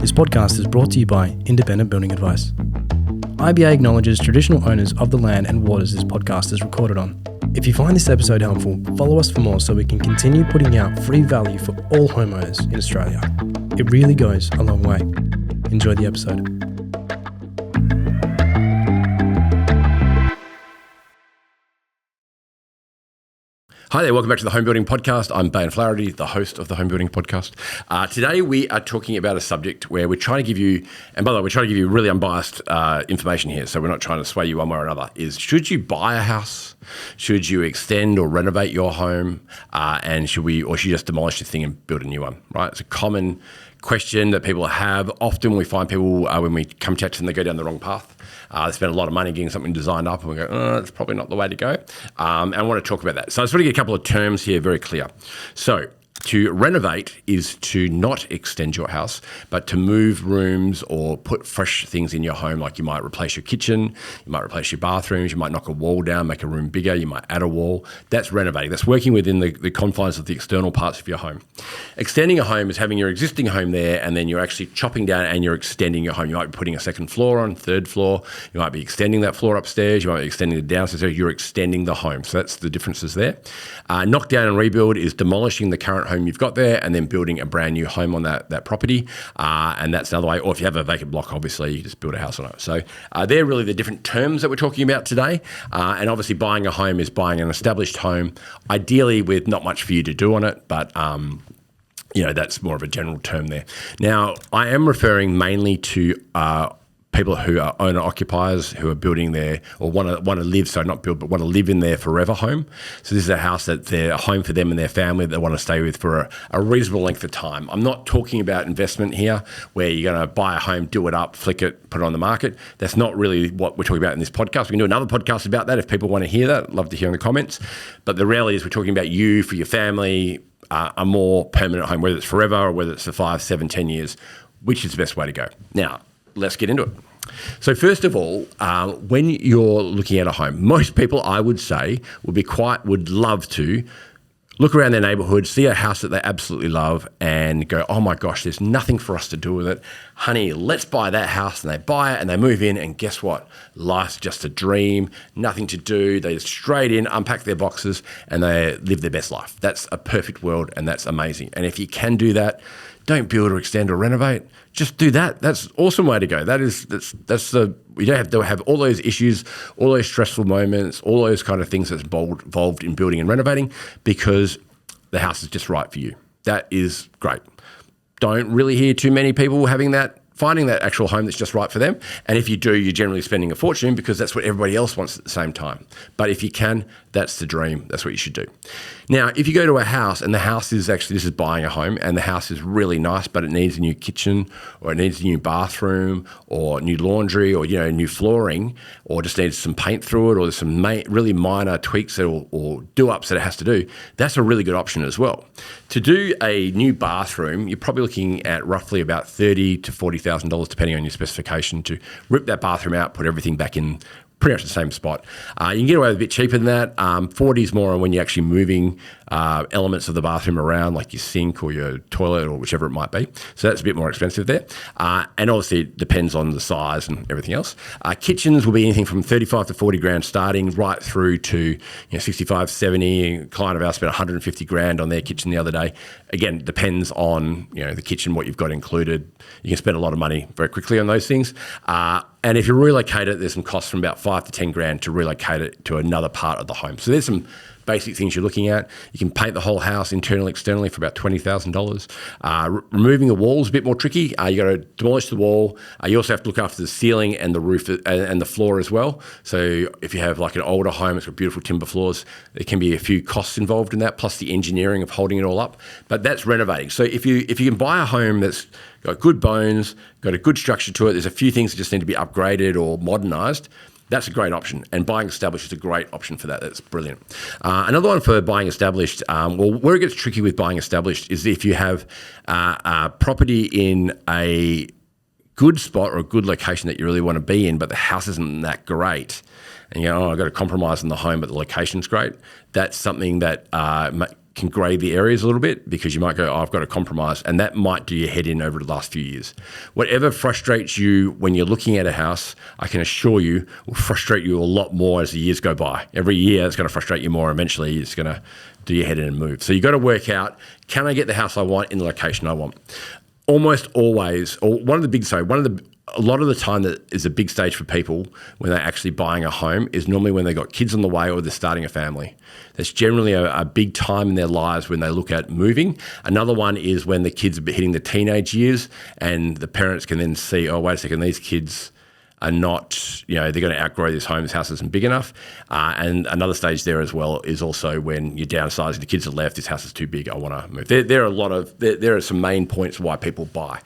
This podcast is brought to you by Independent Building Advice. IBA acknowledges traditional owners of the land and waters this podcast is recorded on. If you find this episode helpful, follow us for more so we can continue putting out free value for all homeowners in Australia. It really goes a long way. Enjoy the episode. Hi there, welcome back to the Home Building Podcast. I'm Behan, the host of the Home Building Podcast. Today we are talking about a subject where we're trying to give you, and by the way, we're trying to give you really unbiased information here, so we're not trying to sway you one way or another, is should you buy a house? Should you extend or renovate your home? And should you just demolish the thing and build a new one, right? It's a common question that people have. Often we find people, when we come chat to them, they go down the wrong path. They spend a lot of money getting something designed up and we go, that's probably not the way to go. And I want to talk about that. So I just want to get a couple of terms here very clear. So to renovate is to not extend your house, but to move rooms or put fresh things in your home. Like you might replace your kitchen, you might replace your bathrooms, you might knock a wall down, make a room bigger, you might add a wall. That's renovating. That's working within the confines of the external parts of your home. Extending a home is having your existing home there and then you're actually chopping down and you're extending your home. You might be putting a second floor on, third floor. You might be extending that floor upstairs. You might be extending the downstairs. You're extending the home. So that's the differences there. Knockdown and rebuild is demolishing the current home you've got there and then building a brand new home on that property. And that's another way. Or if you have a vacant block, obviously, you just build a house on it. So they're really the different terms that we're talking about today. And obviously buying a home is buying an established home, ideally with not much for you to do on it, but that's more of a general term there. Now, I am referring mainly to people who are owner-occupiers who are building their, or want to live, so not build, but want to live in their forever home. So this is a house that they're a home for them and their family that they want to stay with for a reasonable length of time. I'm not talking about investment here where you're going to buy a home, do it up, flick it, put it on the market. That's not really what we're talking about in this podcast. We can do another podcast about that if people want to hear that. I'd love to hear in the comments. But the reality is we're talking about you, for your family, a more permanent home, whether it's forever or whether it's for 5, 7, 10 years, which is the best way to go. Now, let's get into it. So first of all, when you're looking at a home, most people, I would say, would love to look around their neighbourhood, see a house that they absolutely love and go, oh my gosh, there's nothing for us to do with it. Honey, let's buy that house. And they buy it and they move in and guess what? Life's just a dream, nothing to do. They just straight in, unpack their boxes and they live their best life. That's a perfect world and that's amazing. And if you can do that, don't build or extend or renovate. Just do that. That's an awesome way to go. We don't have to have all those issues, all those stressful moments, all those kind of things that's involved in building and renovating because the house is just right for you. That is great. Don't really hear too many people finding that actual home that's just right for them. And if you do, you're generally spending a fortune because that's what everybody else wants at the same time. But if you can, that's the dream. That's what you should do. Now, if you go to a house and the house is this is buying a home and the house is really nice, but it needs a new kitchen or it needs a new bathroom or new laundry or, new flooring or just needs some paint through it or there's some really minor tweaks or do-ups that it has to do, that's a really good option as well. To do a new bathroom, you're probably looking at roughly about $30,000 to $40,000 depending on your specification to rip that bathroom out, put everything back in pretty much the same spot. You can get away with a bit cheaper than that. 40 is more on when you're actually moving elements of the bathroom around, like your sink or your toilet or whichever it might be. So that's a bit more expensive there. And obviously it depends on the size and everything else. Kitchens will be anything from 35 to 40 grand starting right through to 65, 70. A client of ours spent 150 grand on their kitchen the other day. Again, it depends on the kitchen, what you've got included. You can spend a lot of money very quickly on those things. And if you relocate it, there's some costs from about 5 to 10 grand to relocate it to another part of the home. So there's some basic things you're looking at. You can paint the whole house internally, externally for about $20,000. Removing a wall is a bit more tricky. You got to demolish the wall. You also have to look after the ceiling and the roof and the floor as well. So if you have like an older home, it's got beautiful timber floors, there can be a few costs involved in that, plus the engineering of holding it all up. But that's renovating. So if you can buy a home that's got good bones, got a good structure to it, there's a few things that just need to be upgraded or modernised, that's a great option. And buying established is a great option for that. That's brilliant. Another one for buying established, where it gets tricky with buying established is if you have a property in a good spot or a good location that you really want to be in, but the house isn't that great, and I've got to compromise on the home, but the location's great. That's something that can grey the areas a little bit because you might go, I've got to compromise, and that might do your head in over the last few years. Whatever frustrates you when you're looking at a house, I can assure you will frustrate you a lot more as the years go by. Every year it's going to frustrate you more. Eventually it's going to do your head in and move. So you've got to work out, can I get the house I want in the location I want? Almost always, or a lot of the time that is a big stage for people when they're actually buying a home is normally when they've got kids on the way or they're starting a family. That's generally a big time in their lives when they look at moving. Another one is when the kids are hitting the teenage years and the parents can then see, oh, wait a second, these kids are not, they're going to outgrow this home, this house isn't big enough. And another stage there as well is also when you're downsizing, the kids have left, this house is too big, I want to move. There are some main points why people buy.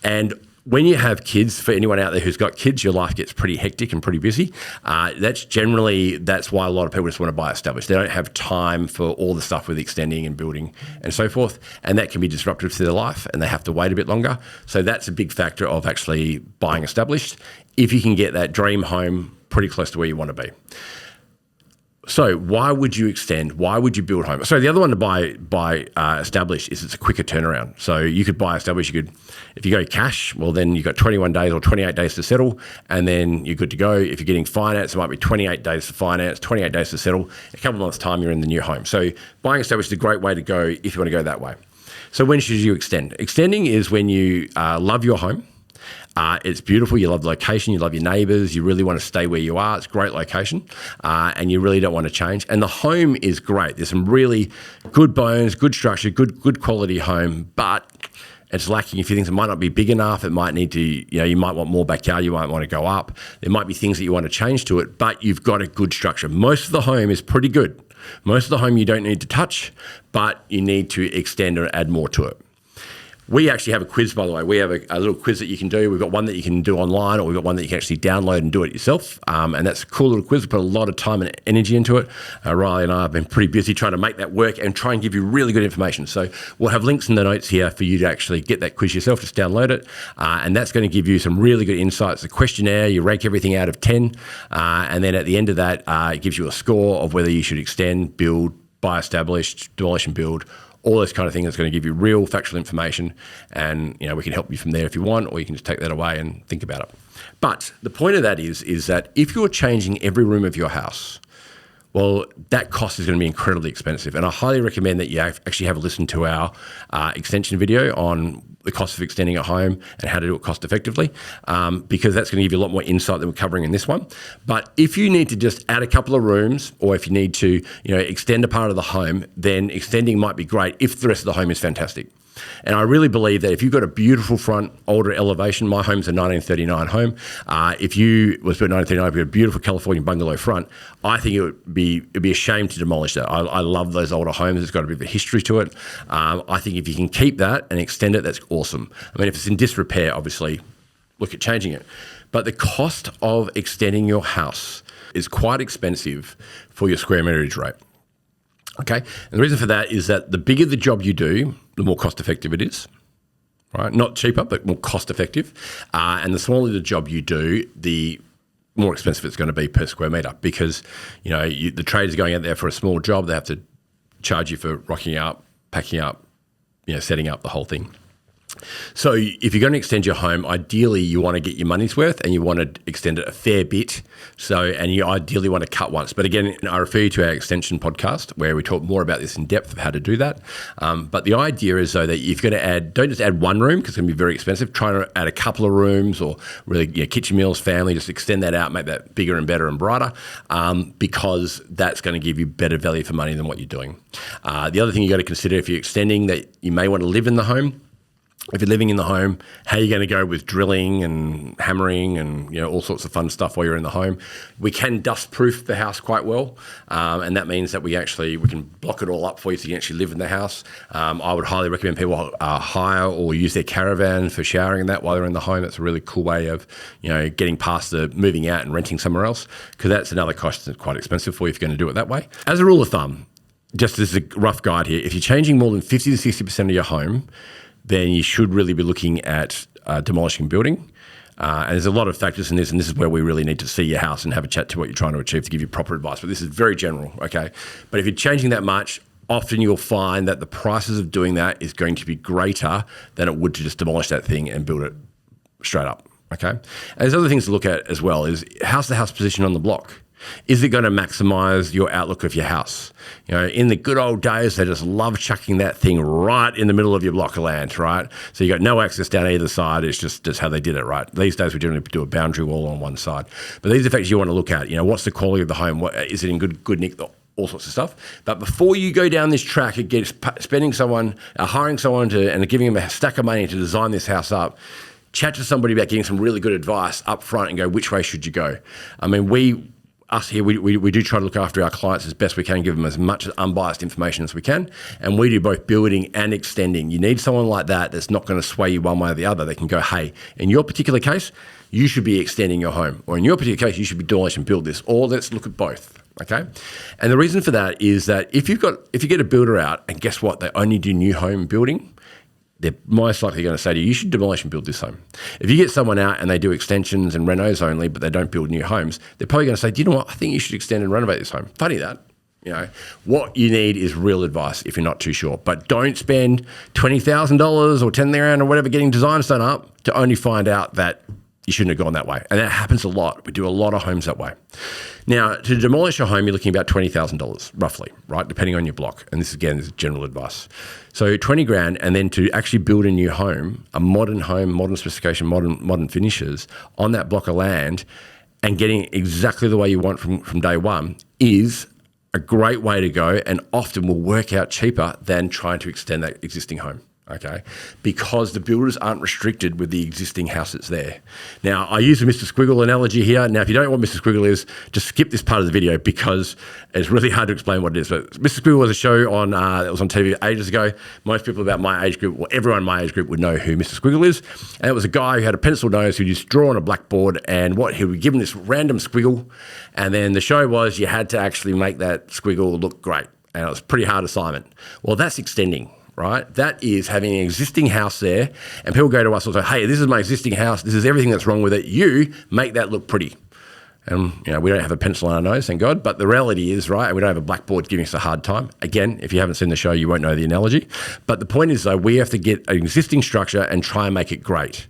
And when you have kids, for anyone out there who's got kids, your life gets pretty hectic and pretty busy. That's why a lot of people just want to buy established. They don't have time for all the stuff with extending and building and so forth, and that can be disruptive to their life, and they have to wait a bit longer. So that's a big factor of actually buying established, if you can get that dream home pretty close to where you want to be. So why would you extend? Why would you build home? So the other one to buy established is it's a quicker turnaround. So you could buy established. If you go cash, well then you've got 21 days or 28 days to settle, and then you're good to go. If you're getting finance, it might be 28 days to finance, 28 days to settle. A couple of months' time, you're in the new home. So buying established is a great way to go if you want to go that way. So when should you extend? Extending is when you love your home. It's beautiful. You love the location. You love your neighbours. You really want to stay where you are. It's a great location, and you really don't want to change. And the home is great. There's some really good bones, good structure, good quality home, but it's lacking a few things. It might not be big enough. It might need to, you might want more backyard. You might want to go up. There might be things that you want to change to it, but you've got a good structure. Most of the home is pretty good. Most of the home you don't need to touch, but you need to extend or add more to it. We actually have a quiz, by the way. We have a little quiz that you can do. We've got one that you can do online, or we've got one that you can actually download and do it yourself. And that's a cool little quiz. We put a lot of time and energy into it. Riley and I have been pretty busy trying to make that work and try and give you really good information. So we'll have links in the notes here for you to actually get that quiz yourself. Just download it. And that's going to give you some really good insights. A questionnaire, you rank everything out of 10. And then at the end of that, it gives you a score of whether you should extend, build, buy established, demolition, build, all those kind of things. That's going to give you real factual information, and we can help you from there if you want, or you can just take that away and think about it. But the point of that is that if you're changing every room of your house, well, that cost is going to be incredibly expensive. And I highly recommend that you actually have a listen to our extension video on the cost of extending a home and how to do it cost effectively, because that's going to give you a lot more insight than we're covering in this one. But if you need to just add a couple of rooms, or if you need to extend a part of the home, then extending might be great if the rest of the home is fantastic. And I really believe that if you've got a beautiful front, older elevation, my home's a 1939 home. If you was built in 1939, with a beautiful California bungalow front, I think it'd be a shame to demolish that. I love those older homes. It's got a bit of a history to it. I think if you can keep that and extend it, that's awesome. I mean, if it's in disrepair, obviously, look at changing it. But the cost of extending your house is quite expensive for your square meterage rate. Okay, and the reason for that is that the bigger the job you do, the more cost effective it is, right? Not cheaper, but more cost effective. And the smaller the job you do, the more expensive it's going to be per square metre, because the trade is going out there for a small job. They have to charge you for rocking up, packing up, setting up the whole thing. So if you're going to extend your home, ideally you want to get your money's worth, and you want to extend it a fair bit. And you ideally want to cut once. But again, I refer you to our extension podcast where we talk more about this in depth of how to do that. But the idea is, though, that if you're going to don't just add one room, because it's going to be very expensive. Try to add a couple of rooms, or really kitchen, meals, family, just extend that out, make that bigger and better and brighter, because that's going to give you better value for money than what you're doing. The other thing you got to consider if you're extending, that you may want to live in the home. If you're living in the home, how are you going to go with drilling and hammering and all sorts of fun stuff while you're in the home? We can dust-proof the house quite well, and that means that we can block it all up for you so you can actually live in the house. I would highly recommend people hire or use their caravan for showering and that while they're in the home. That's a really cool way of getting past the moving out and renting somewhere else, because that's another cost that's quite expensive for you if you're going to do it that way. As a rule of thumb, just as a rough guide here, if you're changing more than 50 to 60% of your home, then you should really be looking at demolishing and building. And there's a lot of factors in this, and this is where we really need to see your house and have a chat to what you're trying to achieve to give you proper advice. But this is very general, okay? But if you're changing that much, often you'll find that the prices of doing that is going to be greater than it would to just demolish that thing and build it straight up, okay? And there's other things to look at as well is how's the house position on the block? Is it going to maximize your outlook of your house? You know, in the good old days, they just love chucking that thing right in the middle of your block of land, right? So you got no access down either side. It's just how they did it, right? These days, we generally do a boundary wall on one side. But these are factors you want to look at. You know, what's the quality of the home? Is it in good nick? All sorts of stuff. But before you go down this track, it gets hiring someone and giving them a stack of money to design this house up, chat to somebody about getting some really good advice up front and go, which way should you go? I mean, we do try to look after our clients as best we can, give them as much unbiased information as we can. And we do both building and extending. You need someone like that that's not going to sway you one way or the other. They can go, hey, in your particular case, you should be extending your home. Or in your particular case, you should be demolish and build this. Or let's look at both. Okay. And the reason for that is that if you get a builder out and guess what, they only do new home building, they're most likely going to say to you, you should demolish and build this home. If you get someone out and they do extensions and renos only, but they don't build new homes, they're probably going to say, do you know what? I think you should extend and renovate this home. Funny that. You know, what you need is real advice if you're not too sure. But don't spend $20,000 or $10,000 or whatever getting designs done up to only find out that you shouldn't have gone that way. And that happens a lot. We do a lot of homes that way. Now, to demolish a home, you're looking at about $20,000 roughly, right? Depending on your block. And this, again, is general advice. So 20 grand, and then to actually build a new home, modern specification, modern finishes on that block of land and getting exactly the way you want from day one is a great way to go and often will work out cheaper than trying to extend that existing home. Okay, because the builders aren't restricted with the existing house that's there. Now, I use the Mr. Squiggle analogy here. Now, if you don't know what Mr. Squiggle is, just skip this part of the video because it's really hard to explain what it is. But Mr. Squiggle was a show on that was on TV ages ago. Most people about my age group, or everyone in my age group, would know who Mr. Squiggle is. And it was a guy who had a pencil nose who just draw on a blackboard, and he would give him this random squiggle, and then the show was you had to actually make that squiggle look great, and it was a pretty hard assignment. Well, that's extending. Right? That is having an existing house there, and people go to us and say, hey, this is my existing house. This is everything that's wrong with it. You make that look pretty. And, you know, we don't have a pencil on our nose, thank God, but the reality is, right, we don't have a blackboard giving us a hard time. Again, if you haven't seen the show, you won't know the analogy. But the point is, though, we have to get an existing structure and try and make it great.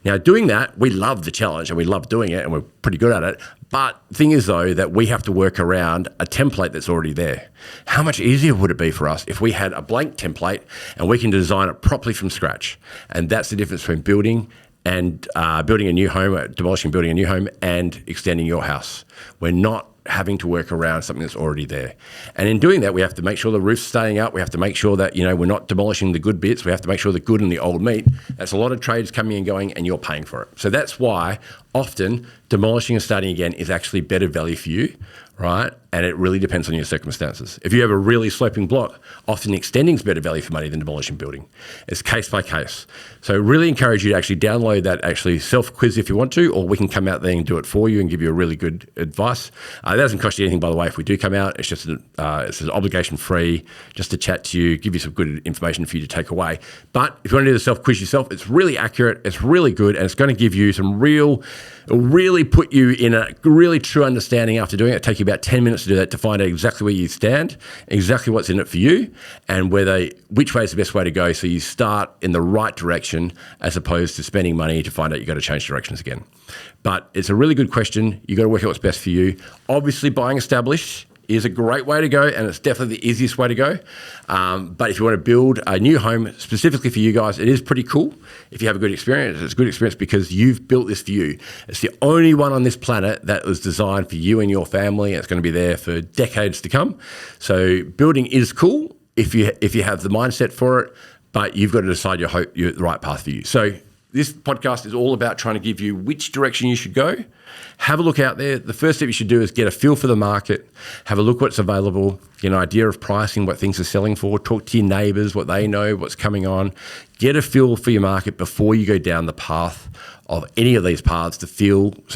Now, doing that, we love the challenge and we love doing it and we're pretty good at it. But the thing is, though, that we have to work around a template that's already there. How much easier would it be for us if we had a blank template and we can design it properly from scratch? And that's the difference between building and building a new home, demolishing, building a new home, and extending your house. We're not having to work around something that's already there. And in doing that, we have to make sure the roof's staying up. We have to make sure that, you know, we're not demolishing the good bits. We have to make sure the good and the old meet. That's a lot of trades coming and going, and you're paying for it. So that's why often demolishing and starting again is actually better value for you, right? And it really depends on your circumstances. If you have a really sloping block, often extending is better value for money than demolishing building. It's case by case. So really encourage you to actually download that actually self-quiz if you want to, or we can come out there and do it for you and give you a really good advice. That doesn't cost you anything, by the way, if we do come out. It's just it's an obligation-free, just to chat to you, give you some good information for you to take away. But if you want to do the self-quiz yourself, it's really accurate, it's really good, and it's going to give you some really put you in a really true understanding after doing it. It'll take you about 10 minutes to do that, to find out exactly where you stand, exactly what's in it for you, and which way is the best way to go, so you start in the right direction as opposed to spending money to find out you've got to change directions again. But it's a really good question. You've got to work out what's best for you. Obviously, buying established is a great way to go, and it's definitely the easiest way to go. But if you want to build a new home specifically for you guys, it is pretty cool. If you have a good experience, it's a good experience because you've built this for you. It's the only one on this planet that was designed for you and your family, and it's going to be there for decades to come. So building is cool if you have the mindset for it, but you've got to decide you're the right path for you. So this podcast is all about trying to give you which direction you should go. Have a look out there. The first step you should do is get a feel for the market, have a look what's available, get an idea of pricing, what things are selling for, talk to your neighbours, what they know, what's coming on. Get a feel for your market before you go down the path of any of these paths so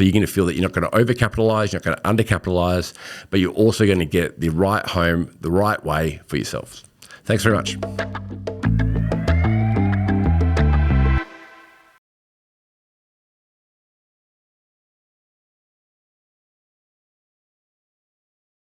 you're going to feel that you're not going to overcapitalise, you're not going to undercapitalise, but you're also going to get the right home the right way for yourselves. Thanks very much.